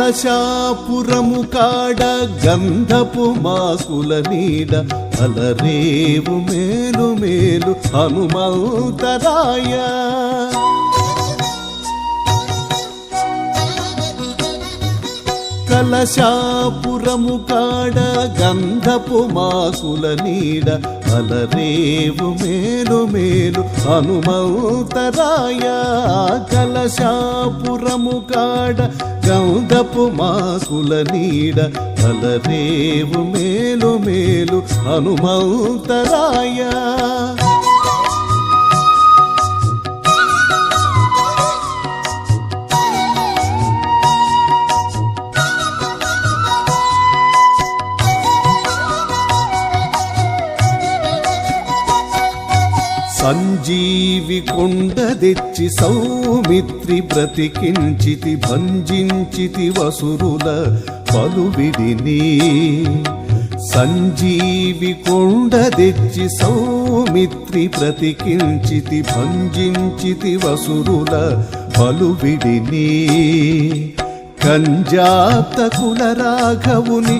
కలశాపురము కాడ గంధపు మాకుల నీడ అలరేవు మేలు మేలు హనుమంతరాయ కలశాపురము కాడ గంధపు మాకుల నీడ అలరేవు మేలు మేలు హనుమంతరాయ కలశాపురము కాడ గంధపు మాకుల నీడ అలరేవు మేలు మేలు హనుమంతరాయ సంజీవి కొండ తెచ్చి సౌమిత్రి బ్రతికించితి భంజించితి వసురుల పలువిడిని సంజీవి కొండ తెచ్చి సౌమిత్రి బ్రతికించితి భంజించితి వసురుల పలువిడిని కంజాత కుల రాఘవుని